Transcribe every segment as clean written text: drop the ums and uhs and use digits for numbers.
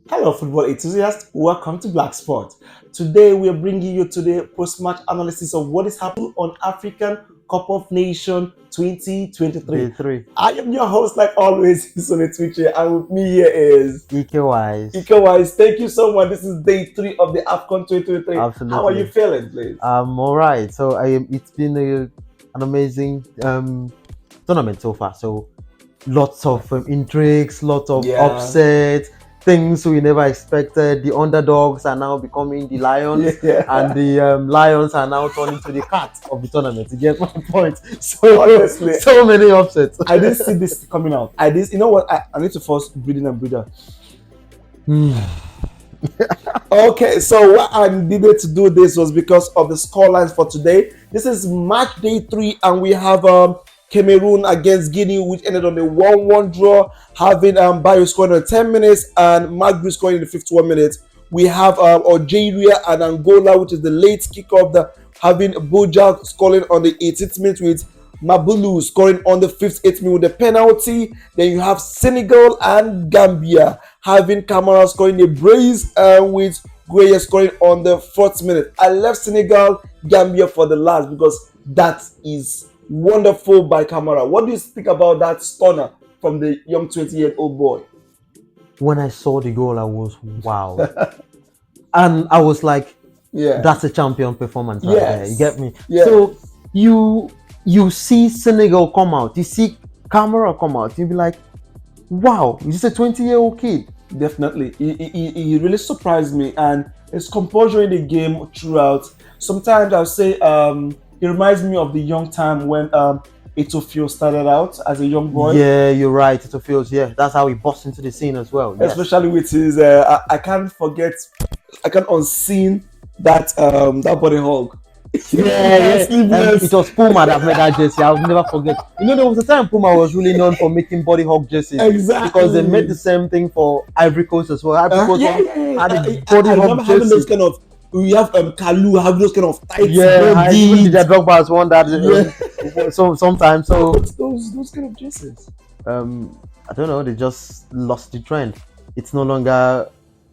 Hello, football enthusiasts. Welcome to Blaqsport. Today, we are bringing you today post-match analysis of what is happening on African Cup of Nations Day 2023. three. I am your host, like always, Insonet Uche, and with me here is EK wise. Ike Wise. Thank you so much. This is day 3 of the AFCON 2023. How are you Absolutely. feeling, please? All right. So it's been an amazing tournament so far. So lots of intrigues, lots of Yeah, upsets, things we never expected. The underdogs are now becoming the lions, and yeah. the lions are now turning to the cats of the tournament. You get my point? So Honestly, so many upsets. I didn't see this coming out. I did. You know what? I need to first breathe in and breathe out. Okay, so what I needed to do this was because of the scorelines for today. This is match day 3, and we have Cameroon against Guinea, which ended on a 1-1 draw, having Bayo scoring in the 10 minutes and Magri scoring in the 51 minutes. We have Algeria and Angola, which is the late kickoff, having Boja scoring on the 18th minute with Mabulu scoring on the 58th minute with a penalty. Then you have Senegal and Gambia having Kamara scoring a brace with Gueye scoring on the 4th minute. I left Senegal, Gambia for the last because that is wonderful by Kamara. What do you think about that stunner from the young 20-year-old boy? When I saw the goal, I was wow, and I was like, Yeah. that's a champion performance right there. You get Yes. me? Yeah. So you see Senegal come out, you see Camera come out, you be like, wow, is this a 20-year-old kid? Definitely. He really surprised me, and his composure in the game throughout. Sometimes I'll say it reminds me of the young time when Etofio started out as a young boy. Yeah, you're right. It feels, yeah, that's how he busts into the scene as well. Yes. Especially with his I can't forget, I can't unseen that body hug. Yeah, yeah. It Sleeveless. was Puma that made that jersey. I'll never forget. You know, there was a time Puma was really known for making body hug jerseys because they made the Exactly. same thing for Ivory Coast as well. Ivory Coast Yeah, one yeah, yeah. had a I body hug remember having those jersey. kind of. We have Kalu having those kind of tight Yeah, even bodies. Didier Drogba has won that. Yeah. So sometimes, so Those kind of jerseys. I don't know. They just lost the trend. It's no longer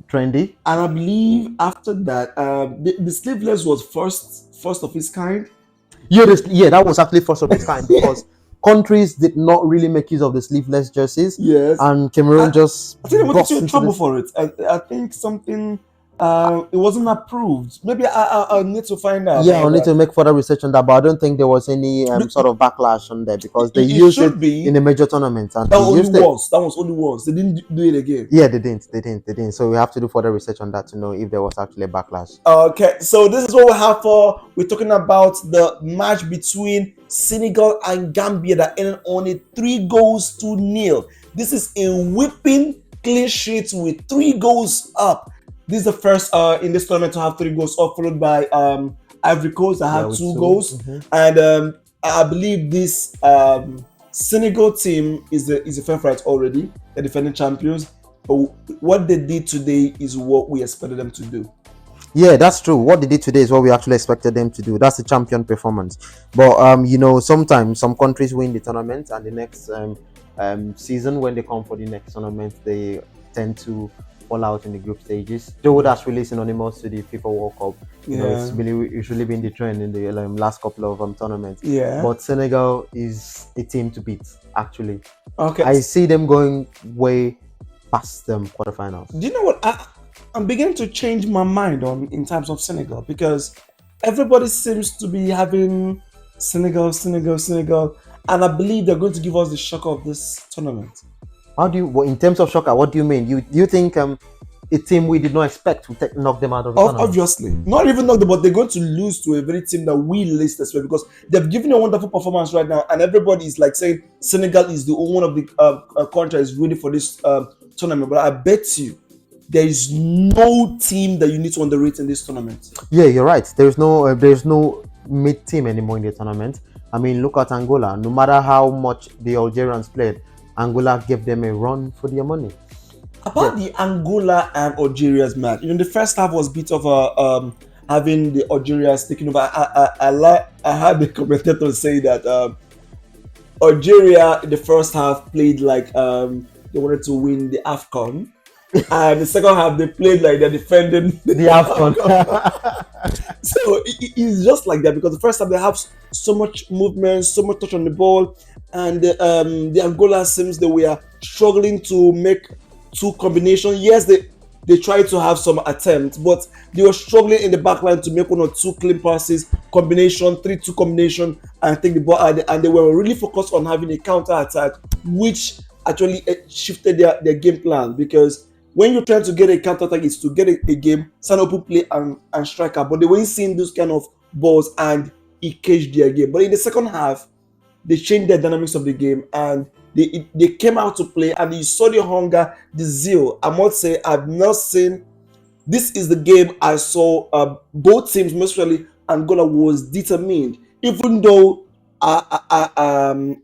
trendy. And I believe after that, the sleeveless was first of its kind. Yeah, that was actually first of its kind because countries did not really make use of the sleeveless jerseys, Yes, and Cameroon I, just I think they wanted burst you in into trouble this. for it. I think something it wasn't approved. Maybe I need to find out Yeah, about I need that. to make further research on that, but I don't think there was any sort of backlash on there because they It used it should in be a major tournament and that they was only used it. once. That was only once. They didn't do it again. Yeah, they didn't. So we have to do further research on that to know if there was actually a backlash. Okay, so this is what we have for. We're talking about the match between Senegal and Gambia that ended on a 3 goals to nil. This is a whipping clean sheet with 3 goals up. This is the first in this tournament to have 3 goals up, followed by Ivory Coast that Yeah, have with two two. goals, and I believe this Senegal team is the favorite already, the defending champions. But what they did today is what we expected them to do. Yeah, that's true. What they did today is what we actually expected them to do. That's a champion performance. But sometimes some countries win the tournament, and the next season when they come for the next tournament, they tend to fall out in the group stages. Though that's really synonymous to the FIFA World Cup. It's really been the trend in the last couple of tournaments. Yeah. But Senegal is a team to beat. Actually, Okay. I see them going way past them quarterfinals. Do you know what? I'm beginning to change my mind on in terms of Senegal because everybody seems to be having Senegal, Senegal, Senegal, and I believe they're going to give us the shock of this tournament. How do you, in terms of shocker, what do you mean? You think a team we did not expect to knock them out of the tournament? Obviously, not even knock them, but they're going to lose to a very team that we least expect because they've given a wonderful performance right now, and everybody is like saying Senegal is the one of the countries ready for this tournament. But I bet you there is no team that you need to underrate in this tournament. Yeah, you're right. There's no mid team anymore in the tournament. I mean, look at Angola. No matter how much the Algerians played, Angola gave them a run for their money. About the Angola and Algeria's match, the first half was a bit of a having the Algerians taking over. I had the commentator say that Algeria in the first half played like they wanted to win the AFCON, and the second half they played like they're defending the The AFCON. so it's just like that because the first time they have so much movement, so much touch on the ball, and the Angola seems they were struggling to make two combinations. Yes, they tried to have some attempts, but they were struggling in the back line to make one or two clean passes, combination, 3-2 combination, and take the ball out. And they were really focused on having a counter attack, which actually shifted their game plan because when you're trying to get a counter attack is to get a game, stand open play and striker, but they weren't seeing those kind of balls and it caged their game. But in the second half, they changed the dynamics of the game and they came out to play and you saw the hunger, the zeal. I must say, I've not seen this is the game I saw both teams, mostly Angola, was determined, even though the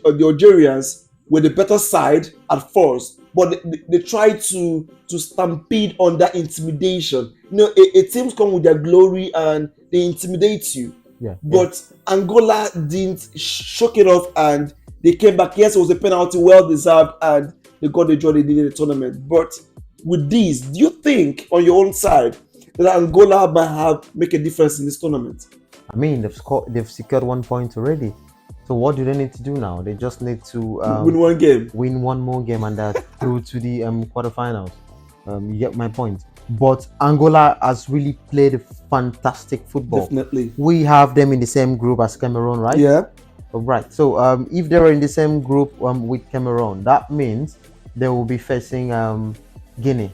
Algerians were the better side at first, but they tried to stampede on that intimidation. A teams come with their glory and they intimidate you. Yeah. But Angola didn't shook it off and they came back. Yes, it was a penalty, well deserved, and they got the job they did in the tournament. But with this, do you think on your own side that Angola might have make a difference in this tournament? I mean, they've secured 1 point already. So what do they need to do now? They just need to win one game, win one more game, and they're through to the quarterfinals. You get my point. But Angola has really played fantastic football. Definitely. We have them in the same group as Cameroon, right? Yeah. Right. So if they were in the same group with Cameroon, that means they will be facing Guinea.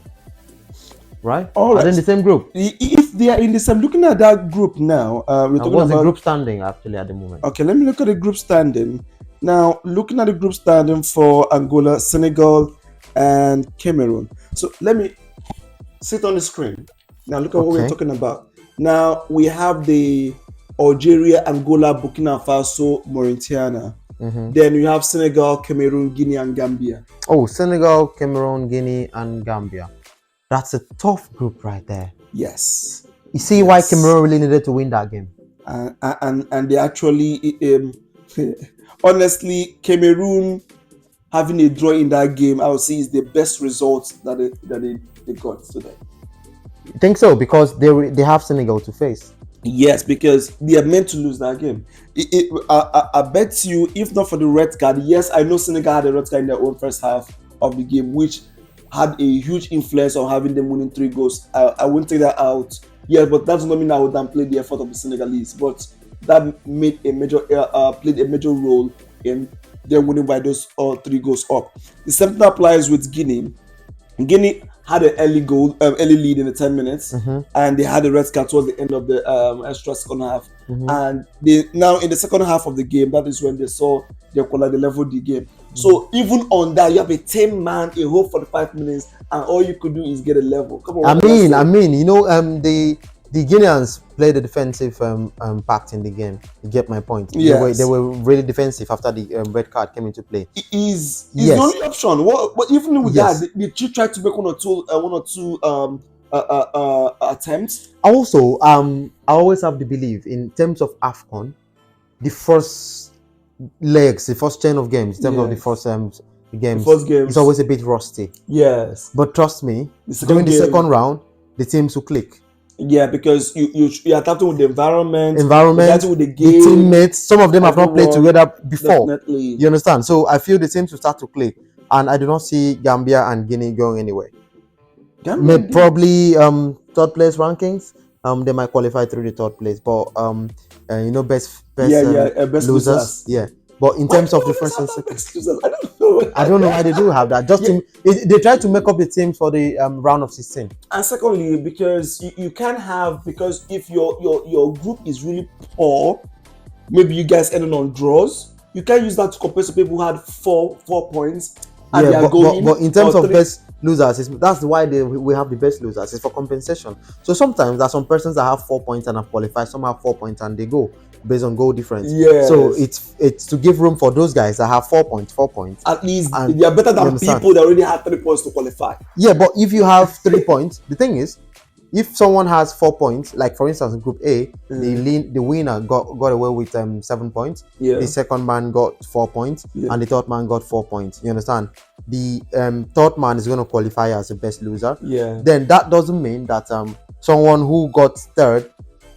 Right? All Are right. they in the same group? If they are in the same, looking at that group now, we're talking what's about the group standing actually at the moment? Okay, let me look at the group standing. Now, looking at the group standing for Angola, Senegal, and Cameroon. So let me sit on the screen. Now, look at what we're talking about. Now, we have the Algeria, Angola, Burkina Faso, Mauritania. Then you have Senegal, Cameroon, Guinea, and Gambia. Oh, Senegal, Cameroon, Guinea, and Gambia. That's a tough group right there. Yes. You see why Cameroon really needed to win that game. And they actually, honestly, Cameroon having a draw in that game, I would say is the best result that they got today. You think so? Because they have Senegal to face. Yes, because they are meant to lose that game. I bet you, if not for the red card, yes, I know Senegal had a red card in their own first half of the game, which had a huge influence on having them winning 3 goals. I won't take that out. Yeah, but that does not mean I would downplay the effort of the Senegalese. But that made played a major role in them winning by those 3 goals up. The same thing applies with Guinea. Guinea had an early lead in the 10 minutes, and they had a red card towards the end of the extra second half. And they now in the second half of the game, that is when they saw they leveled the game. So even on that, you have a 10-man, a whole 45 minutes, and all you could do is get a level. Come on. I mean, you know, the Guineans played a defensive pact in the game. You get my point. Yes. They were really defensive after the red card came into play. Is the only option. What even with that, did you try to make one or two attempts? Also, I always have the belief in terms of AFCON, the first legs, the first chain of games, in terms of the first games, it's always a bit rusty. Yes. But trust me, during the second round, the teams will click. Yeah, because you are adapting with the environment, with the game, the teammates. Some of them have not played together before. Definitely. You understand? So I feel the teams will start to click, and I do not see Gambia and Guinea going anywhere. Probably third place rankings. They might qualify through the third place, but you know, best losers. Yeah. But in terms of the first and second, I don't know why they do have that. They try to make up the team for the round of 16. And secondly, because you can't have, because if your group is really poor, maybe you guys ended on draws. You can't use that to compare to people who had four points. And yeah, but in terms of best losers, that's why we have the best losers. It's for compensation. So sometimes there are some persons that have 4 points and have qualified. Some have 4 points and they go based on goal difference. Yes. So it's to give room for those guys that have 4 points. At least they are better than people that already have 3 points to qualify. Yeah, but if you have 3 points, the thing is, if someone has 4 points, like for instance in Group A, the winner got away with 7 points. Yeah. The second man got 4 points, and the third man got 4 points. You understand? The third man is going to qualify as the best loser. Yeah. Then that doesn't mean that someone who got third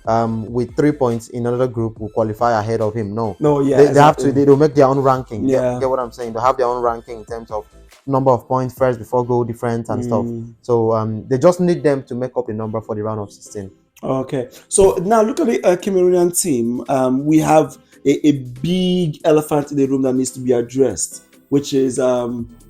with 3 points in another group will qualify ahead of him. No, yeah, they exactly. have to. They'll make their own ranking. Yeah. Get what I'm saying? They have their own ranking in terms of number of points first before goal difference and stuff. So they just need them to make up the number for the round of 16. Okay, so now look at the Cameroonian team. We have a big elephant in the room that needs to be addressed, which is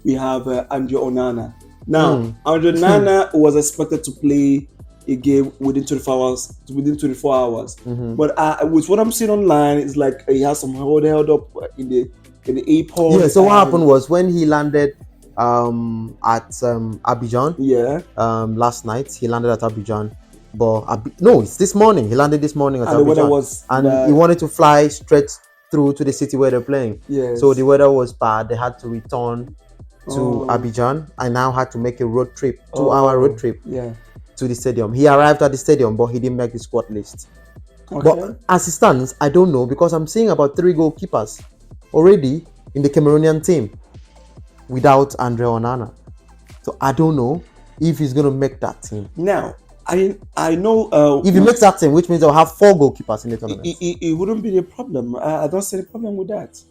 we have Andre Onana. Now, Andre Onana was expected to play a game within 24 hours. But with what I'm seeing online, it's like he has some held up in the airport. Yeah. So what happened was when he landed at Abidjan. Yeah. Last night he landed at Abidjan. But no, it's this morning. He landed this morning at Abidjan. He wanted to fly straight through to the city where they're playing. Yes. So the weather was bad. They had to return to Abidjan. I now had to make a road trip, 2-hour road trip to the stadium. He arrived at the stadium, but he didn't make the squad list. Okay. But as it stands, I don't know, because I'm seeing about 3 goalkeepers already in the Cameroonian team without Andre Onana. So I don't know if he's going to make that team. Now, I know if he makes that team, which means they'll have 4 goalkeepers in the tournament. It wouldn't be a problem. I don't see the problem with that.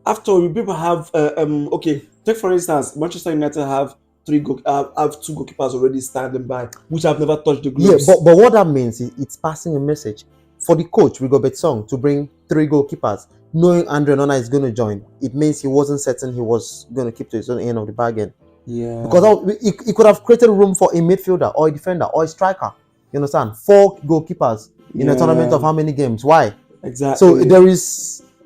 After all, people have okay, take for instance, Manchester United have 2 goalkeepers already standing by, which have never touched the gloves. Yeah, but what that means is it's passing a message for the coach Rigobert Song to bring 3 goalkeepers, knowing Andre Onana is going to join. It means he wasn't certain he was going to keep to his own end of the bargain. Yeah. Because he could have created room for a midfielder or a defender or a striker. You understand? 4 goalkeepers in a tournament of how many games? Why? Exactly. So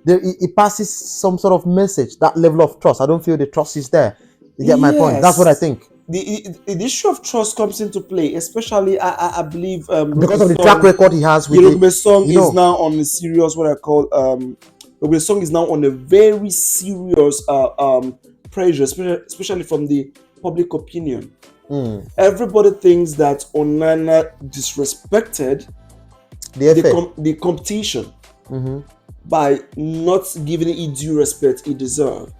it passes some sort of message, that level of trust. I don't feel the trust is there. You get my point? That's what I think. The issue of trust comes into play, especially I believe because of the track record he has with Rigobert Song is now on a serious, what I call Rigobert Song is now on a very serious pressure, especially from the public opinion. Everybody thinks that Onana disrespected the competition by not giving it due respect it deserved.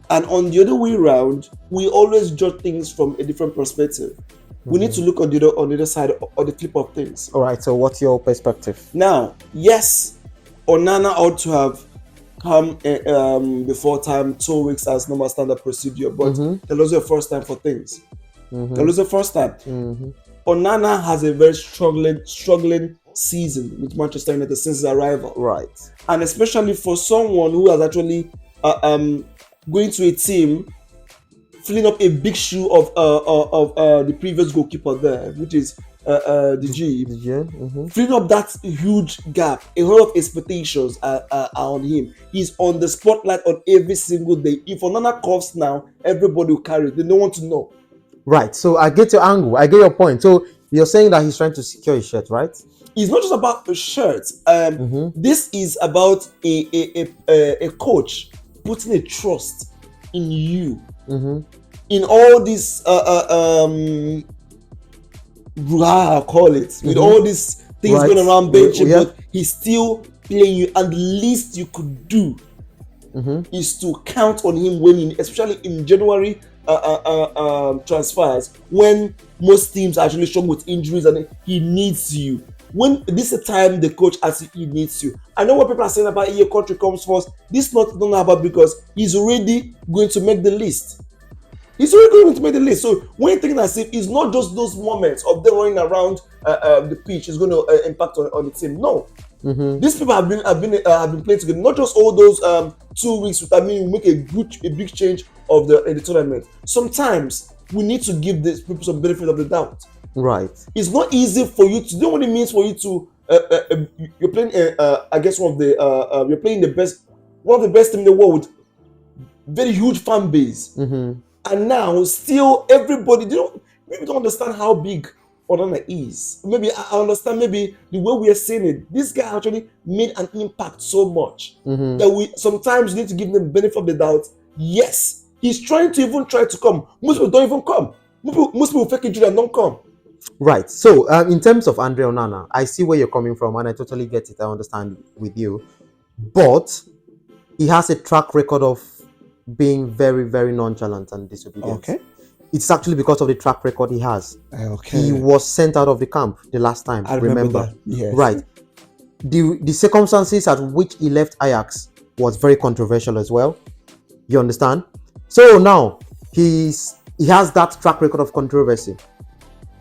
And on the other way around, we always judge things from a different perspective. We need to look on the other side of the flip of things. All right, so what's your perspective? Now, yes, Onana ought to have come before time, 2 weeks as normal standard procedure, but there was a first time for things. There was a first time. Onana has a very struggling season with Manchester United since his arrival. Right. And especially for someone who has actually going to a team, filling up a big shoe of the previous goalkeeper there, which is the G. Filling up that huge gap. A lot of expectations are on him. He's on the spotlight on every single day. If Onana coughs now, everybody will carry it. They don't want to know. Right. So I get your angle. I get your point. So you're saying that he's trying to secure his shirt, right? It's not just about a shirt. This is about a coach putting a trust in you. In all this I'll call it, with all these things going around benching, but he's still playing you, and the least you could do is to count on him winning, especially in January transfers, when most teams actually struggle with injuries and he needs you. When this is the time the coach he needs you. I know what people are saying about your country comes first. This is not about, because he's already going to make the list. He's already going to make the list. So when you're thinking as if it's not just those moments of them running around the pitch is going to impact on the team. No. These people have been playing together. Not just all those 2 weeks. I mean, make a big change of the tournament. Sometimes we need to give these people some benefit of the doubt. Right. It's not easy for you to. You know what it means for you to. You're playing. I guess you're playing one of the best team in the world with very huge fan base. And now still everybody. Maybe don't understand how big Onana is. Maybe I understand. Maybe the way we are saying it, this guy actually made an impact so much that we sometimes need to give them benefit of the doubt. Yes, he's trying to come. Most people don't even come. Most people fake injury and don't come. Right. So, in terms of Andre Onana, I see where you're coming from, and I totally get it. I understand with you, but he has a track record of being very, very nonchalant and disobedient. Okay. It's actually because of the track record he has. He Okay. was sent out of the camp the last time. I remember that. Yes. Right. The circumstances at which he left Ajax was very controversial as well. You understand? So now he has that track record of controversy.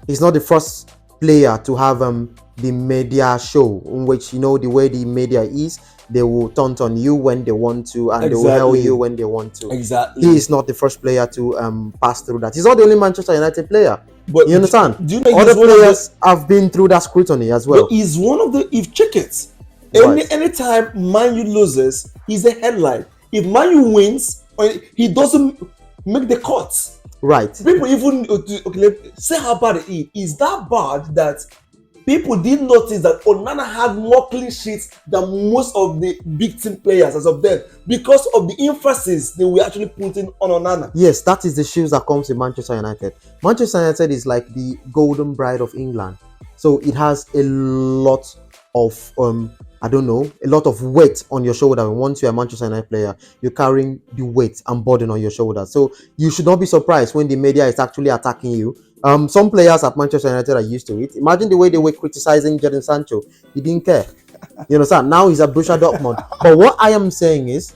He's not the first player to have the media show, in which, you know, the way the media is, they will taunt on you when they want to, and they will hail you when they want to. Exactly. He is not the first player to pass through that. He's not the only Manchester United player. But you understand? Do you know other players have been through that scrutiny as well? But he's one of the, if check it, Right. anytime Man U loses, he's the headline. If Man U wins, he doesn't make the cuts. Right. People even, okay, say how bad it is. Is that bad that people did notice that Onana had more clean sheets than most of the big team players as of then, because of the emphasis they were actually putting on Onana? Yes, that is the shoes that comes in Manchester United. Manchester United is like the golden bride of England. So it has a lot of a lot of weight on your shoulder. Once you're a Manchester United player, you're carrying the weight and burden on your shoulder. So you should not be surprised when the media is actually attacking you. Some players at Manchester United are used to it. Imagine the way they were criticizing Jadon Sancho. He didn't care. You understand? Now he's at Borussia Dortmund. But what I am saying is,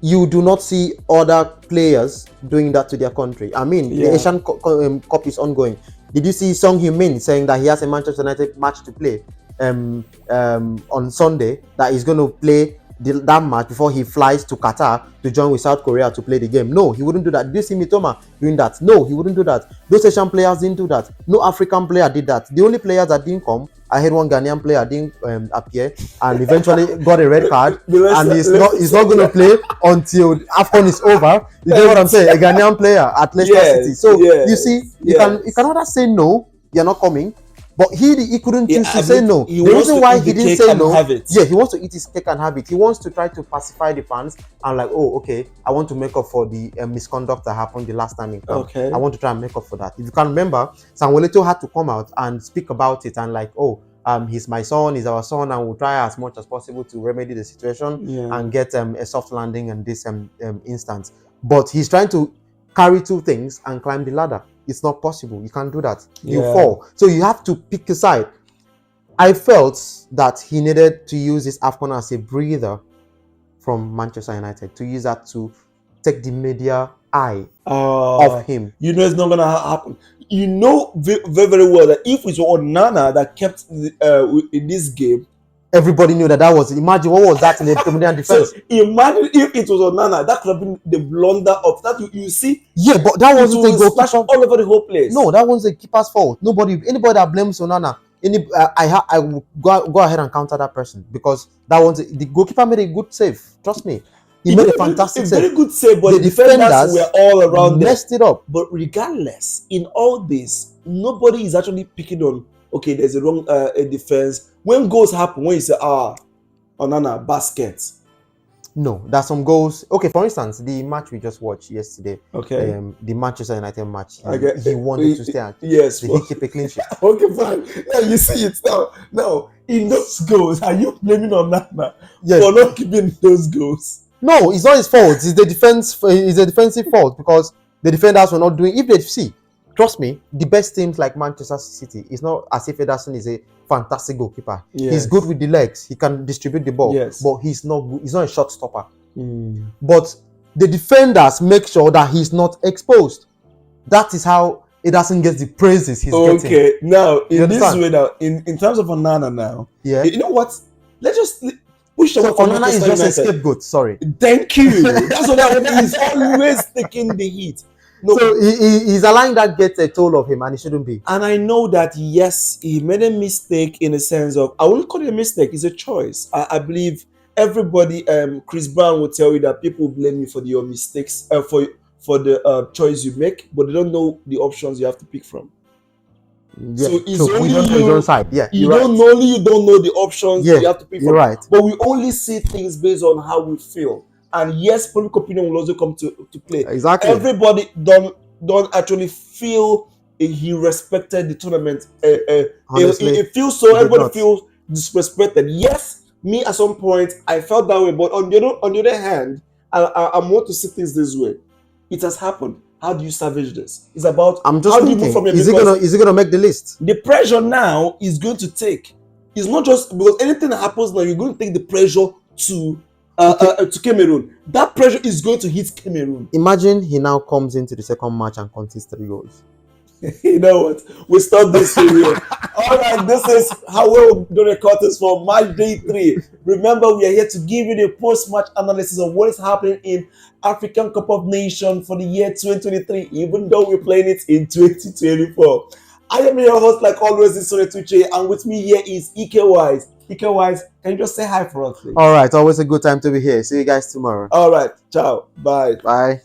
you do not see other players doing that to their country. I mean, the Asian Cup is ongoing. Did you see Song Heung-min saying that he has a Manchester United match to play on Sunday, that he's going to play that match before he flies to Qatar to join with South Korea to play the game? No, he wouldn't do that. Did you see Mitoma doing that? No, he wouldn't do that. Those Asian players didn't do that. No African player did that. The only players that didn't come, I had one Ghanaian player didn't appear and eventually got a red card, and he's not going to play until AFCON is over. You know what I'm saying? A Ghanaian player at Leicester City. So you see, you can either say no, you're not coming, but he couldn't choose to say no. The reason why he didn't say no, he wants to eat his cake and have it. He wants to try to pacify the fans and like, oh, okay, I want to make up for the misconduct that happened the last time in camp. Okay. I want to try and make up for that. If you can remember, Samuel Eto'o had to come out and speak about it and like, oh, he's my son, he's our son, and we'll try as much as possible to remedy the situation and get a soft landing in this instance. But he's trying to carry two things and climb the ladder. It's not possible. You can't do that. You fall. So you have to pick a side. I felt that he needed to use this AFCON as a breather from Manchester United, to use that to take the media eye off him. You know it's not going to happen. You know very, very well that if it was Onana that kept in this game, everybody knew that was. Imagine what was that in the Cameroonian defense. So imagine if it was Onana, that could have been the blunder of that. You see, but that wasn't a goalkeeper all over the whole place. No, that wasn't a keeper's fault. Anybody that blames Onana, I will go ahead and counter that person, because that was the goalkeeper made a good save. Trust me, he made a fantastic save. Very good save, but the defenders were all around, messed it up. But regardless, in all this, nobody is actually picking on, okay, there's a wrong defense. When goals happen, when you say, Onana, basket. No, there's some goals. Okay, for instance, the match we just watched yesterday. Okay. The Manchester United match. He wanted to stay. Yes. He keep a clean sheet. Okay, fine. Now you see it now. Now, in those goals, are you blaming Onana for not keeping those goals? No, it's not his fault. It's the defense. It's a defensive fault, because the defenders were not doing. If they see, trust me, the best teams like Manchester City, it's not as if Ederson is a fantastic goalkeeper. Yes. He's good with the legs. He can distribute the ball. Yes. But he's not good. He's not a shot stopper. But the defenders make sure that he's not exposed. That is how Ederson gets the praises he's getting. Okay, now in this way, now in terms of Onana, now, you know what? Let's just push so Onana is just a scapegoat. Sorry. Thank you. That's what he's always taking the heat. No. So he's allowing that get a toll of him, and it shouldn't be. And I know that, yes, he made a mistake in the sense of, I wouldn't call it a mistake, it's a choice. I believe everybody, Chris Brown will tell you that people blame you for your mistakes, for the choice you make, but they don't know the options you have to pick from. Yeah. So it's only you, side. Yeah, you don't know the options you have to pick from. You're right. But we only see things based on how we feel. And yes, public opinion will also come to play. Exactly. Everybody don't actually feel he respected the tournament. Honestly, It feels so. he did Everybody not. feels disrespected. Yes, me at some point I felt that way, but on the other hand, I want to see things this way. It has happened. How do you salvage this? It's about I'm just how do you move thinking, from it, is it because gonna make the list? the pressure now is going to take. It's not just because anything that happens now, you're going to take the pressure to Cameroon. That pressure is going to hit Cameroon. Imagine he now comes into the second match and concedes 3 goals. You know what? We stop this thing here. All right, this is how we're going to record this for match day 3. Remember, we are here to give you the post-match analysis of what is happening in African Cup of Nations for the year 2023, even though we're playing it in 2024. I am your host, like always, Insonet Uche, and with me here is Ike Wise. Ike Wise, can you just say hi for us, please? All right, always a good time to be here. See you guys tomorrow. All right, ciao, bye. Bye.